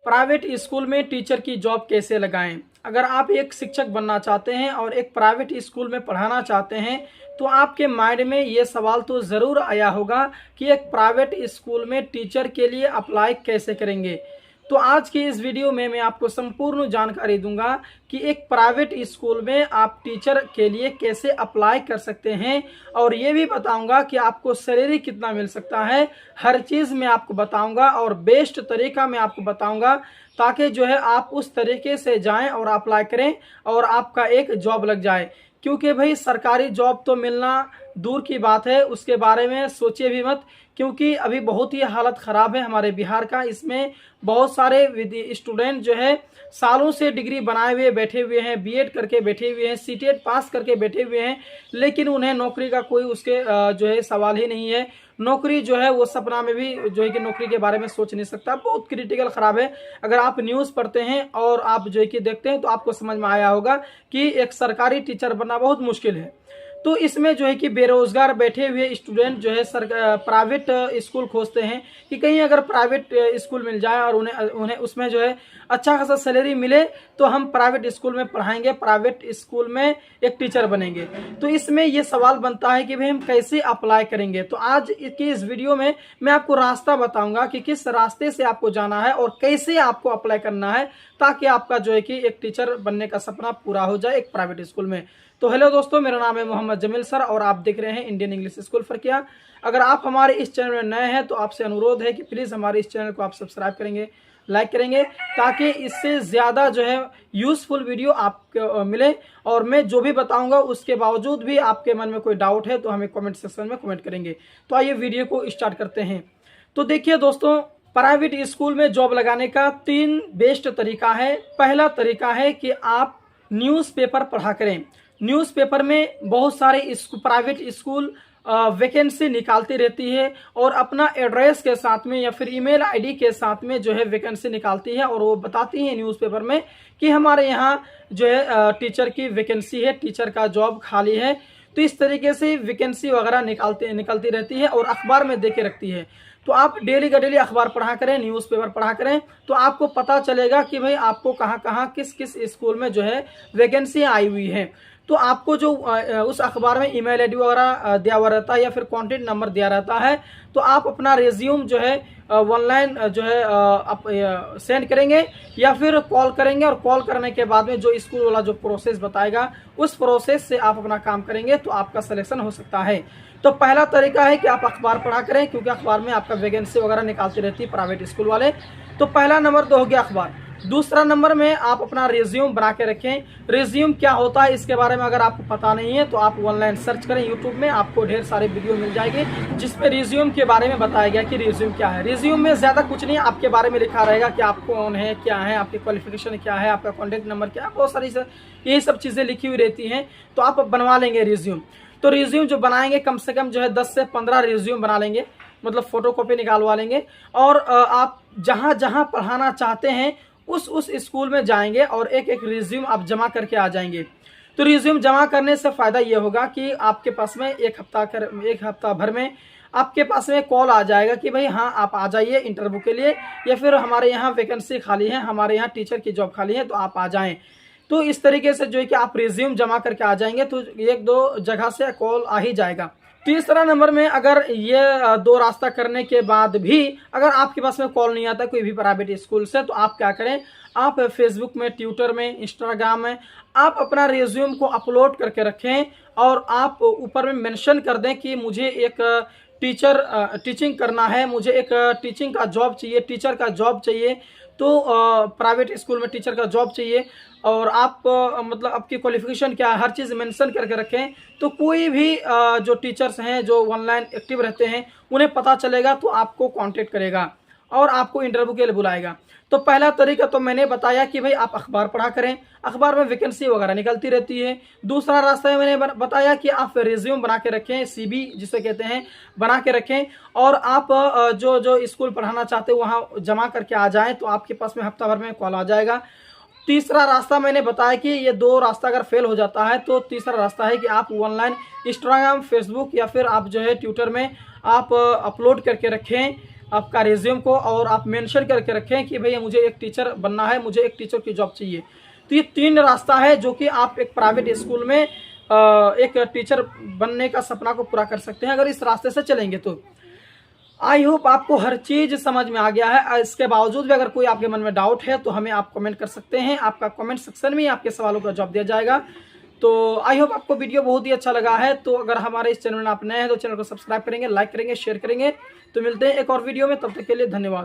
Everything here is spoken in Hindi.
प्राइवेट स्कूल में टीचर की जॉब कैसे लगाएं। अगर आप एक शिक्षक बनना चाहते हैं और एक प्राइवेट स्कूल में पढ़ाना चाहते हैं तो आपके माइंड में ये सवाल तो ज़रूर आया होगा कि एक प्राइवेट स्कूल में टीचर के लिए अप्लाई कैसे करेंगे। तो आज की इस वीडियो में मैं आपको संपूर्ण जानकारी दूंगा कि एक प्राइवेट स्कूल में आप टीचर के लिए कैसे अप्लाई कर सकते हैं और ये भी बताऊंगा कि आपको सैलरी कितना मिल सकता है। हर चीज़ मैं आपको बताऊंगा और बेस्ट तरीका मैं आपको बताऊंगा ताकि जो है आप उस तरीके से जाएं और अप्लाई करें और आपका एक जॉब लग जाए। क्योंकि भाई सरकारी जॉब तो मिलना दूर की बात है, उसके बारे में सोचिए भी मत, क्योंकि अभी बहुत ही हालत ख़राब है हमारे बिहार का। इसमें बहुत सारे स्टूडेंट जो है सालों से डिग्री बनाए हुए बैठे हुए हैं, बीएड करके बैठे हुए हैं, सीटेट पास करके बैठे हुए हैं, लेकिन उन्हें नौकरी का कोई उसके जो है सवाल ही नहीं है। नौकरी जो है वो सपना में भी जो है कि नौकरी के बारे में सोच नहीं सकता। बहुत क्रिटिकल ख़राब है। अगर आप न्यूज़ पढ़ते हैं और आप जो है कि देखते हैं तो आपको समझ में आया होगा कि एक सरकारी टीचर बनना बहुत मुश्किल है। तो इसमें जो है कि बेरोजगार बैठे हुए स्टूडेंट जो है प्राइवेट स्कूल खोजते हैं कि कहीं अगर प्राइवेट स्कूल मिल जाए और उन्हें उसमें जो है अच्छा खासा सैलरी मिले तो हम प्राइवेट स्कूल में पढ़ाएंगे, प्राइवेट स्कूल में एक टीचर बनेंगे। तो इसमें ये सवाल बनता है कि भाई हम कैसे अप्लाई करेंगे। तो आज की इस वीडियो में मैं आपको रास्ता बताऊंगा कि किस रास्ते से आपको जाना है और कैसे आपको अप्लाई करना है ताकि आपका जो है कि एक टीचर बनने का सपना पूरा हो जाए एक प्राइवेट स्कूल में। तो हेलो दोस्तों, मेरा नाम है मोहम्मद जमील सर और आप देख रहे हैं इंडियन इंग्लिश स्कूल फरकिया। अगर आप हमारे इस चैनल में नए हैं तो आपसे अनुरोध है कि प्लीज़ हमारे इस चैनल को आप सब्सक्राइब करेंगे, लाइक करेंगे ताकि इससे ज़्यादा जो है यूज़फुल वीडियो आपको मिले। और मैं जो भी बताऊंगा उसके बावजूद भी आपके मन में कोई डाउट है तो हमें कमेंट सेक्शन में कमेंट करेंगे। तो आइए वीडियो को स्टार्ट करते हैं। तो देखिए दोस्तों, प्राइवेट स्कूल में जॉब लगाने का 3 बेस्ट तरीका है। पहला तरीका है कि आप न्यूज़पेपर पढ़ा करें। न्यूज़पेपर में बहुत सारे प्राइवेट स्कूल वैकेंसी निकालती रहती है और अपना एड्रेस के साथ में या फिर ईमेल आईडी के साथ में जो है वैकेंसी निकालती है और वो बताती है न्यूज़पेपर में कि हमारे यहाँ जो है टीचर की वैकेंसी है, टीचर का जॉब खाली है। तो इस तरीके से वैकेंसी वगैरह निकलती रहती है और अखबार में दे के रखती है। तो आप डेली का डेली अखबार पढ़ा करें, न्यूज़पेपर पढ़ा करें, तो आपको पता चलेगा कि भाई आपको कहाँ कहाँ किस किस स्कूल में जो है वैकेंसी आई हुई है। तो आपको जो उस अखबार में ईमेल आईडी वगैरह दिया हुआ रहता है या फिर कॉन्टैक्ट नंबर दिया रहता है, तो आप अपना रिज्यूम जो है ऑनलाइन जो है आप सेंड करेंगे या फिर कॉल करेंगे और कॉल करने के बाद में जो स्कूल वाला जो प्रोसेस बताएगा उस प्रोसेस से आप अपना काम करेंगे तो आपका सिलेक्शन हो सकता है। तो पहला तरीका है कि आप अखबार पढ़ा करें, क्योंकि अखबार में आपका वैकेंसी वगैरह निकालती रहती है प्राइवेट स्कूल वाले। तो पहला नंबर तो हो गया अखबार। दूसरा नंबर में आप अपना रिज्यूम बना के रखें। रिज्यूम क्या होता है इसके बारे में अगर आपको पता नहीं है तो आप ऑनलाइन सर्च करें, यूट्यूब में आपको ढेर सारे वीडियो मिल जाएंगे जिसमें रिज्यूम के बारे में बताया गया कि रिज्यूम क्या है। रिज्यूम में ज़्यादा कुछ नहीं, आपके बारे में लिखा रहेगा कि आप कौन है, क्या है, आपकी क्वालिफिकेशन क्या है, आपका कॉन्टैक्ट नंबर क्या है, बहुत सारी यही सब चीज़ें लिखी हुई रहती हैं। तो आप बनवा लेंगे रिज्यूम। तो रिज्यूम जो बनाएंगे कम से कम जो है 10 से 15 रिज्यूम बना लेंगे, मतलब फ़ोटो कॉपी निकालवा लेंगे और आप जहाँ जहाँ पढ़ाना चाहते हैं उस स्कूल में जाएंगे और एक एक रिज्यूम आप जमा करके आ जाएंगे। तो रिज्यूम जमा करने से फ़ायदा ये होगा कि आपके पास में एक हफ्ता भर में आपके पास में कॉल आ जाएगा कि भाई हाँ आप आ जाइए इंटरव्यू के लिए, या फिर हमारे यहाँ वैकेंसी खाली है, हमारे यहाँ टीचर की जॉब खाली है तो आप आ जाएँ। तो इस तरीके से जो है कि आप रिज्यूम जमा करके आ जाएंगे तो 1-2 जगह से कॉल आ ही जाएगा। तीसरा नंबर में अगर ये 2 रास्ता करने के बाद भी अगर आपके पास में कॉल नहीं आता कोई भी प्राइवेट स्कूल से, तो आप क्या करें, आप फेसबुक में, ट्विटर में, इंस्टाग्राम में आप अपना रिज्यूम को अपलोड करके रखें और आप ऊपर में मेंशन कर दें कि मुझे एक टीचिंग करना है, मुझे एक टीचिंग का जॉब चाहिए, टीचर का जॉब चाहिए। तो प्राइवेट स्कूल में टीचर का जॉब चाहिए और आप मतलब आपकी क्वालिफिकेशन क्या है, हर चीज़ मेंशन करके रखें। तो कोई भी जो टीचर्स हैं जो ऑनलाइन एक्टिव रहते हैं उन्हें पता चलेगा तो आपको कांटेक्ट करेगा और आपको इंटरव्यू के लिए बुलाएगा। तो पहला तरीका तो मैंने बताया कि भाई आप अखबार पढ़ा करें, अखबार में वैकेंसी वगैरह निकलती रहती है। दूसरा रास्ता मैंने बताया कि आप रिज्यूम बना के रखें, सीवी जिसे कहते हैं, बना के रखें और आप जो स्कूल पढ़ाना चाहते हो वहाँ जमा करके आ जाएँ तो आपके पास में हफ्ता भर में कॉल आ जाएगा। तीसरा रास्ता मैंने बताया कि ये 2 रास्ता अगर फेल हो जाता है तो तीसरा रास्ता है कि आप ऑनलाइन इंस्टाग्राम, फेसबुक या फिर आप जो है ट्विटर में आप अपलोड करके रखें आपका रिज्यूम को और आप मेंशन करके रखें कि भैया मुझे एक टीचर बनना है, मुझे एक टीचर की जॉब चाहिए। तो ये 3 रास्ता है जो कि आप एक प्राइवेट स्कूल में एक टीचर बनने का सपना को पूरा कर सकते हैं अगर इस रास्ते से चलेंगे तो। आई होप आपको हर चीज समझ में आ गया है। इसके बावजूद भी अगर कोई आपके मन में डाउट है तो हमें आप कमेंट कर सकते हैं, आपका कमेंट सेक्शन में आपके सवालों का जवाब दिया जाएगा। तो आई होप आपको वीडियो बहुत ही अच्छा लगा है। तो अगर हमारे इस चैनल में आप नए हैं तो चैनल को सब्सक्राइब करेंगे, लाइक करेंगे, शेयर करेंगे। तो मिलते हैं एक और वीडियो में, तब तक के लिए धन्यवाद।